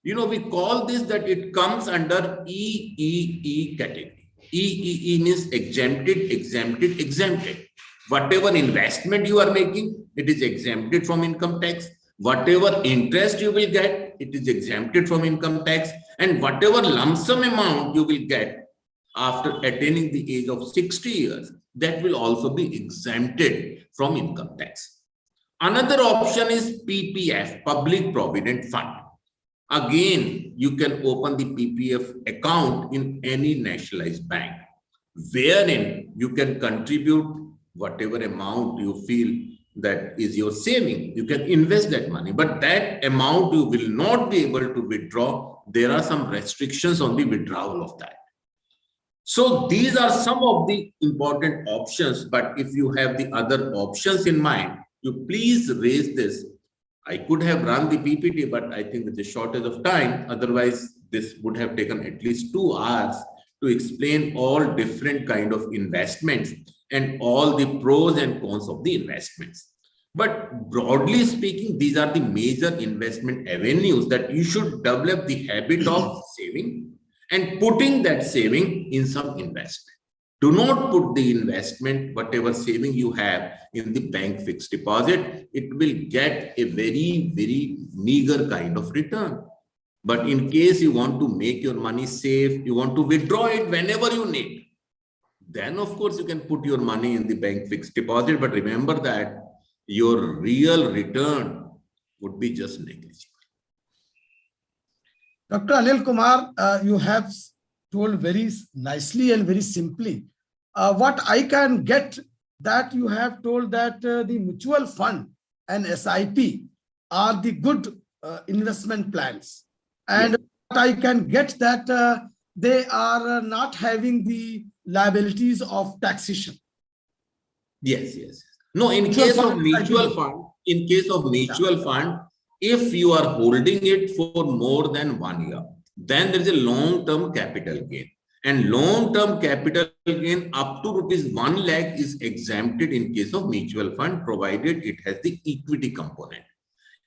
You know, we call this that it comes under EEE category. EEE means exempted, exempted, exempted. Whatever investment you are making, it is exempted from income tax. Whatever interest you will get, it is exempted from income tax. And whatever lump sum amount you will get after attaining the age of 60 years, that will also be exempted from income tax. Another option is PPF, Public Provident Fund. Again, you can open the PPF account in any nationalized bank, wherein you can contribute whatever amount you feel that is your saving. You can invest that money, but that amount you will not be able to withdraw. There are some restrictions on the withdrawal of that. So these are some of the important options, but if you have the other options in mind, you please raise this. I could have run the PPT, but I think with the shortage of time, otherwise this would have taken at least 2 hours to explain all different kind of investments and all the pros and cons of the investments. But broadly speaking, these are the major investment avenues that you should develop the habit of saving and putting that saving in some investment. Do not put the investment, whatever saving you have, in the bank fixed deposit. It will get a very, very meager kind of return. But in case you want to make your money safe, you want to withdraw it whenever you need, then of course you can put your money in the bank fixed deposit. But remember that your real return would be just negligible. Dr. Anil Kumar, you have told very nicely and very simply what I can get that you have told that the mutual fund and SIP are the good investment plans. And what I can get that they are not having the liabilities of taxation. Yes, yes. No, in case of mutual fund, if you are holding it for more than 1 year, then there is a long-term capital gain. And long-term capital gain up to ₹1 lakh is exempted in case of mutual fund, provided it has the equity component.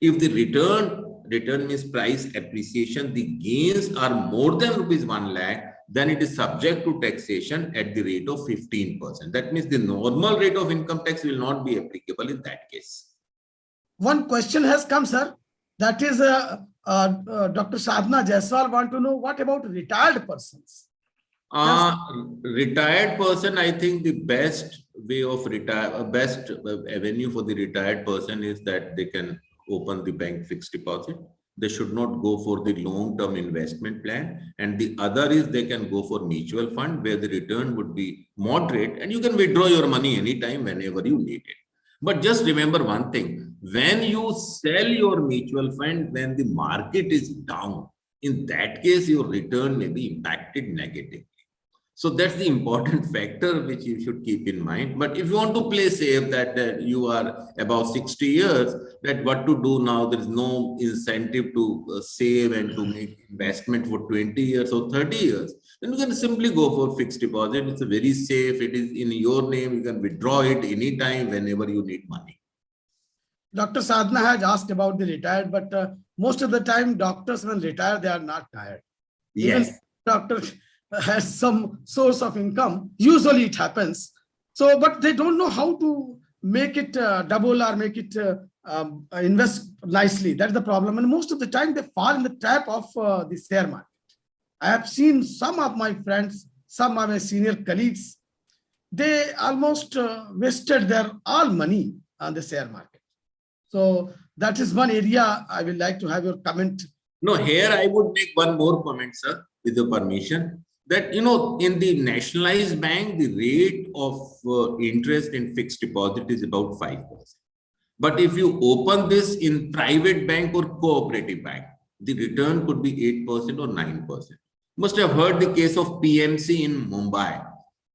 If the return means price appreciation, the gains are more than ₹1 lakh, then it is subject to taxation at the rate of 15%. That means the normal rate of income tax will not be applicable in that case. One question has come, sir. That is, Dr. Sadhna Jaiswal want to know, what about retired persons? Retired person, I think the best way of best avenue for the retired person is that they can open the bank fixed deposit. They should not go for the long-term investment plan. And the other is they can go for mutual fund where the return would be moderate and you can withdraw your money anytime whenever you need it. But just remember one thing, when you sell your mutual fund, when the market is down, in that case, your return may be impacted negatively. So that's the important factor which you should keep in mind. But if you want to play safe that you are about 60 years, that what to do now, there is no incentive to save and to make investment for 20 years or 30 years, then you can simply go for fixed deposit. It's a very safe. It is in your name. You can withdraw it anytime whenever you need money. Dr. Sadhna has asked about the retired, but most of the time doctors when retire, they are not tired. Yes. Even doctor has some source of income, usually it happens. So, but they don't know how to make it double or make it invest nicely. That's the problem. And most of the time they fall in the trap of the share market. I have seen some of my friends, some of my senior colleagues, they almost wasted their all money on the share market. So that is one area I would like to have your comment. No, here I would make one more comment, sir, with your permission. That, in the nationalized bank, the rate of interest in fixed deposit is about 5%. But if you open this in private bank or cooperative bank, the return could be 8% or 9%. Must have heard the case of PMC in Mumbai.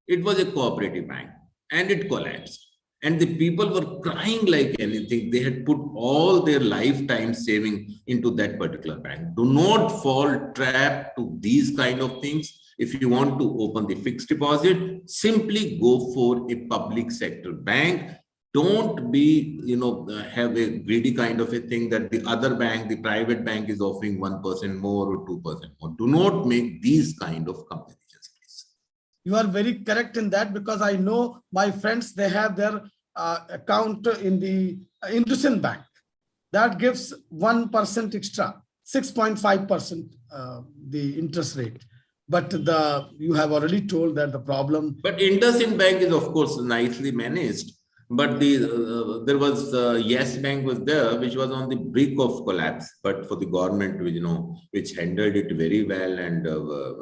It was a cooperative bank and it collapsed. And the people were crying like anything. They had put all their lifetime saving into that particular bank. Do not fall trap to these kind of things. If you want to open the fixed deposit, simply go for a public sector bank. Don't be, have a greedy kind of a thing that the other bank, the private bank is offering 1% more or 2% more. Do not make these kind of comparisons. You are very correct in that, because I know my friends, they have their account in the IndusInd Bank. That gives 1% extra, 6.5% the interest rate. But you have already told that the problem. But IndusInd Bank is, of course, nicely managed. But there was Yes Bank was there, which was on the brink of collapse. But for the government, which handled it very well, and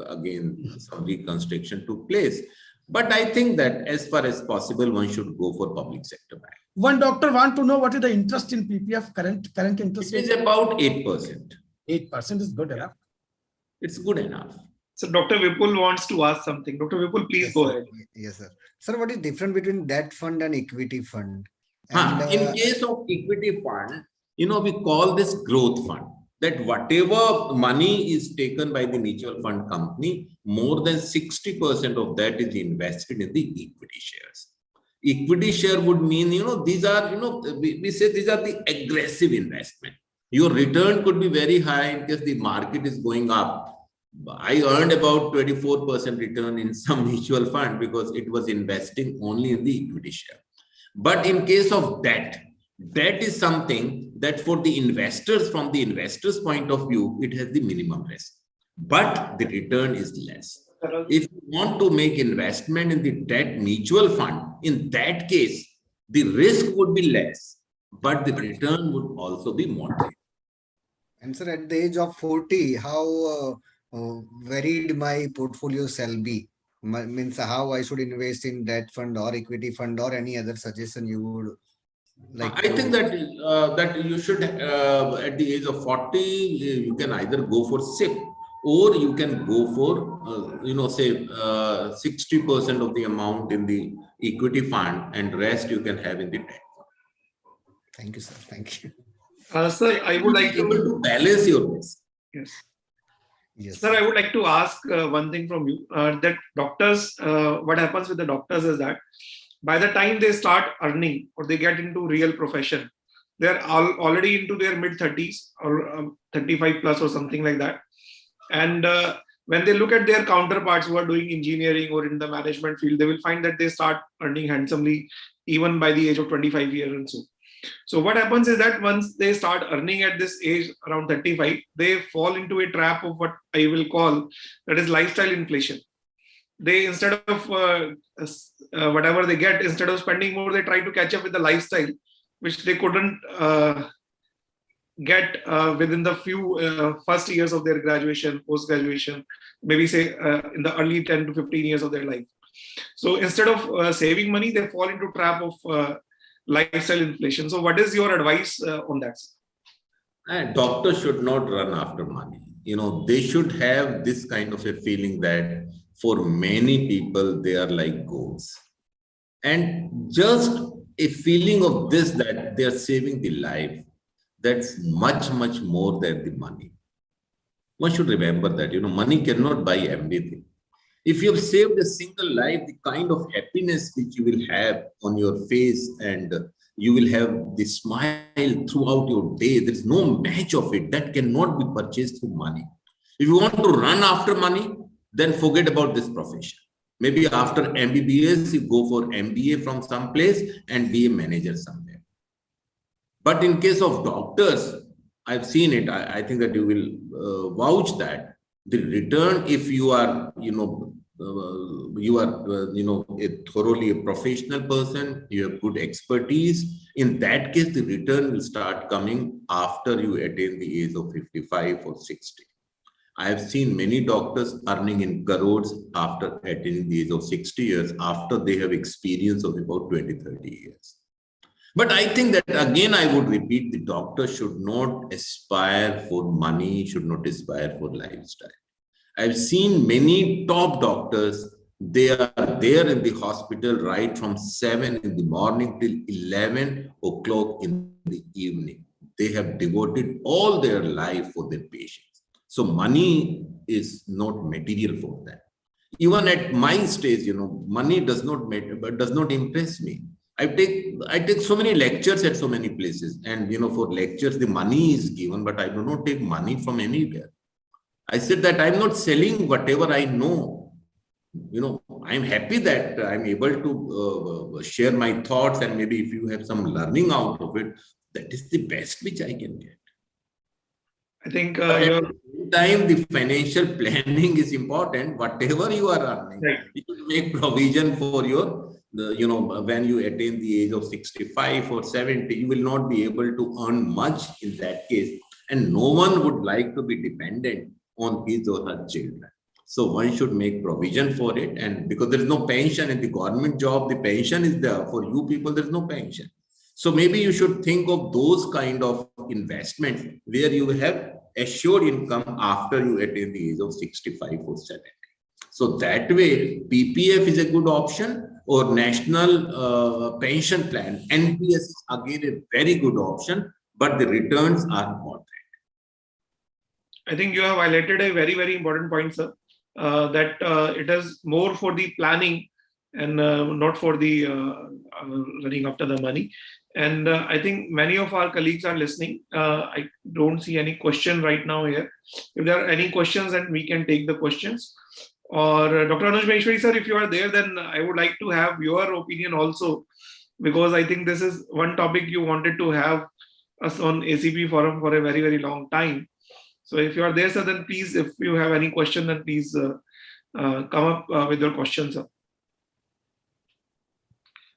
again some reconstruction took place. But I think that as far as possible, one should go for public sector bank. One doctor want to know what is the interest in PPF, current interest rate? It is about 8%. 8% is good enough. It's good enough. So Dr. Vipul wants to ask something. Dr. Vipul, please go ahead. Yes, sir. Sir, what is different between debt fund and equity fund? In case of equity fund, we call this growth fund. That whatever money is taken by the mutual fund company, more than 60% of that is invested in the equity shares. Equity share would mean, these are, we say these are the aggressive investment. Your return could be very high in case the market is going up. I earned about 24% return in some mutual fund because it was investing only in the equity share. But in case of debt is something that for the investors, from the investors' point of view, it has the minimum risk, but the return is less. If you want to make investment in the debt mutual fund, in that case, the risk would be less, but the return would also be moderate. And sir, at the age of 40, how varied my portfolio shall be? Means how I should invest in debt fund or equity fund or any other suggestion you would like I think to? that you should at the age of 40 you can either go for SIP or you can go for say 60% of the amount in the equity fund and rest you can have in the debt. Thank you, sir. Thank you. Sir, I would like Be able to balance your risk. yes. Yes. Sir, I would like to ask one thing from you. That doctors, what happens with the doctors is that by the time they start earning or they get into real profession, they're already into their mid 30s or 35 plus or something like that. And when they look at their counterparts who are doing engineering or in the management field, they will find that they start earning handsomely even by the age of 25 years and so. So what happens is that once they start earning at this age around 35, they fall into a trap of what I will call that is lifestyle inflation. They, instead of whatever they get, instead of spending more, they try to catch up with the lifestyle, which they couldn't get within the few first years of their graduation, post-graduation, maybe say in the early 10 to 15 years of their life. So instead of saving money, they fall into trap of lifestyle inflation. So what is your advice on that? Doctors should not run after money. They should have this kind of a feeling that for many people, they are like goals. And just a feeling of this, that they are saving the life, that's much, much more than the money. One should remember that, money cannot buy everything. If you've saved a single life, the kind of happiness which you will have on your face and you will have the smile throughout your day, there's no match of it. That cannot be purchased through money. If you want to run after money, then forget about this profession. Maybe after MBBS, you go for MBA from some place and be a manager somewhere. But in case of doctors, I've seen it. I think that you will vouch that the return, if you are, a thoroughly a professional person, you have good expertise. In that case, the return will start coming after you attain the age of 55 or 60. I have seen many doctors earning in crores after attaining the age of 60 years, after they have experience of about 20, 30 years. But I think that again, I would repeat, the doctor should not aspire for money, should not aspire for lifestyle. I've seen many top doctors, they are there in the hospital right from 7 in the morning till 11 o'clock in the evening. They have devoted all their life for their patients. So money is not material for them. Even at my stage, money does not matter, but does not impress me. I take so many lectures at so many places, and for lectures the money is given, but I do not take money from anywhere. I said that I'm not selling whatever I know. I'm happy that I'm able to share my thoughts, and maybe if you have some learning out of it, that is the best which I can get. I think at the same time, the financial planning is important. Whatever you are earning, right, you will make provision for your, when you attain the age of 65 or 70, you will not be able to earn much in that case. And no one would like to be dependent on his or her children. So one should make provision for it. And because there is no pension in the government job, the pension is there. For you people, there is no pension. So maybe you should think of those kind of investments where you have assured income after you attain the age of 65 or 70. So that way, PPF is a good option, or National Pension Plan. NPS is again a very good option, but the returns are moderate. I think you have highlighted a very, very important point, sir, that it is more for the planning and not for the running after the money. And I think many of our colleagues are listening. I don't see any question right now here. If there are any questions, then we can take the questions. Or Dr. Anuj Maheshwari, sir, if you are there, then I would like to have your opinion also, because I think this is one topic you wanted to have us on ACP forum for a very, very long time. So if you are there, sir, then please, if you have any question, then please come up with your questions, sir.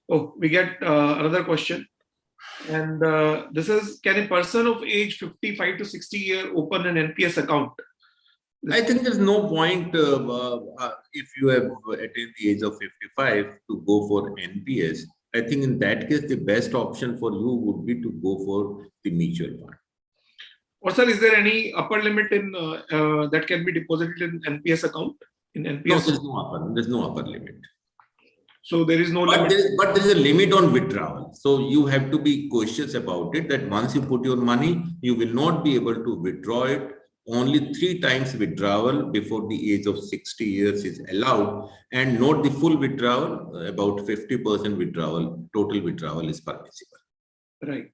Oh, we get another question. And this is, can a person of age 55 to 60 years open an NPS account? I think there's no point if you have attained the age of 55 to go for NPS. I think in that case, the best option for you would be to go for the mutual fund. Or sir, is there any upper limit in that can be deposited in NPS account? In NPS? No, there's no upper limit. So there is no But limit. But there is a limit on withdrawal. So you have to be cautious about it, that once you put your money, you will not be able to withdraw it. Only 3 times withdrawal before the age of 60 years is allowed, and not the full withdrawal. About 50% withdrawal, total withdrawal is permissible. Right.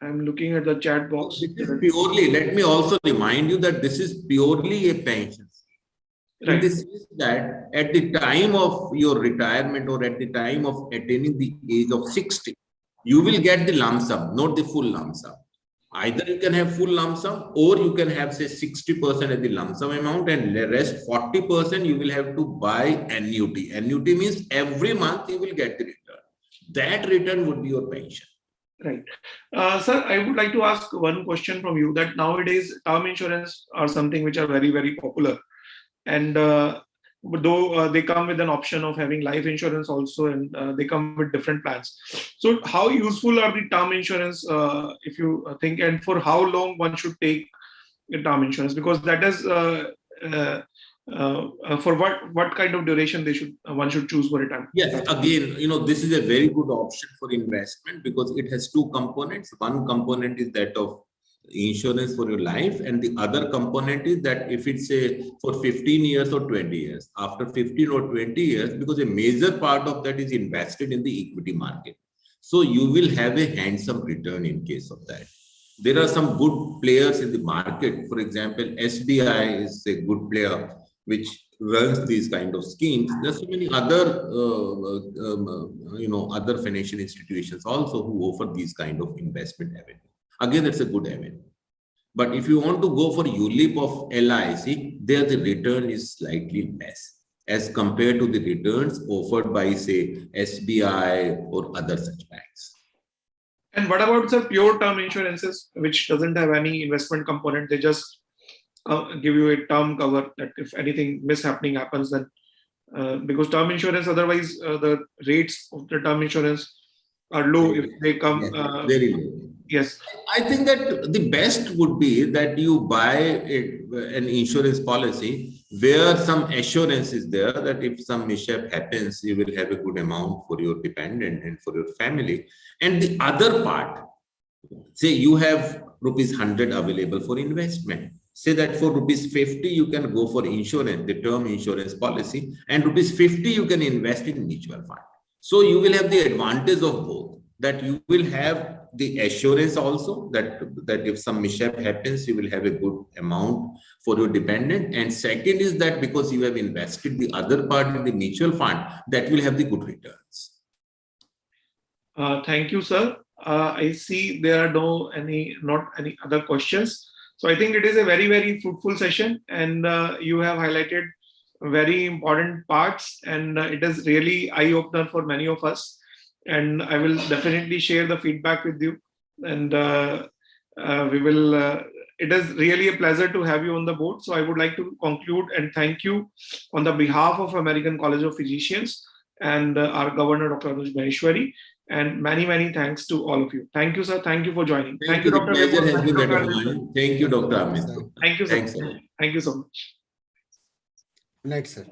I'm looking at the chat box. This is purely, let me also remind you that this is purely a pension. Right. This is that at the time of your retirement or at the time of attaining the age of 60, you will get the lump sum, not the full lump sum. Either you can have full lump sum, or you can have, say, 60% of the lump sum amount, and the rest 40% you will have to buy annuity. Annuity means every month you will get the return. That return would be your pension. Right. Sir, I would like to ask one question from you, that nowadays term insurance are something which are very, very popular. And though they come with an option of having life insurance also, and they come with different plans. So how useful are the term insurance, if you think, and for how long one should take a term insurance? Because that is for what kind of duration one should choose for a term. Yes, again, this is a very good option for investment because it has 2 components. One component is that of insurance for your life, and the other component is that if it's for 15 years or 20 years, after 15 or 20 years, because a major part of that is invested in the equity market, so you will have a handsome return in case of that. There are some good players in the market. For example, SBI is a good player which runs these kind of schemes. There's so many other other financial institutions also who offer these kind of investment avenue. Again, it's a good avenue. But if you want to go for Ulip of LIC, there the return is slightly less as compared to the returns offered by, say, SBI or other such banks. And what about, sir, pure term insurances, which doesn't have any investment component? They just give you a term cover that if anything mishappening happens, then because term insurance, otherwise the rates of the term insurance are low if they come. Very low. Yes. I think that the best would be that you buy an insurance policy where some assurance is there that if some mishap happens, you will have a good amount for your dependent and for your family. And the other part, say you have ₹100 available for investment. Say that for ₹50, you can go for insurance, the term insurance policy, and ₹50 you can invest in mutual fund. So you will have the advantage of both, that you will have the assurance also that if some mishap happens, you will have a good amount for your dependent. And second is that because you have invested the other part in the mutual fund, that will have the good returns. Thank you, sir. I see there are not any other questions. So I think it is a very, very fruitful session, and you have highlighted very important parts, and it is really eye-opener for many of us. And I will definitely share the feedback with you. And we will. It is really a pleasure to have you on the board. So I would like to conclude and thank you on the behalf of American College of Physicians and our Governor, Dr. Anuj Maheshwari. And many, many thanks to all of you. Thank you, sir. Thank you for joining. Thank you, Dr. Thank you, Dr. Amit. Thank you, sir. Thanks, sir. Thank you so much. Good night, sir.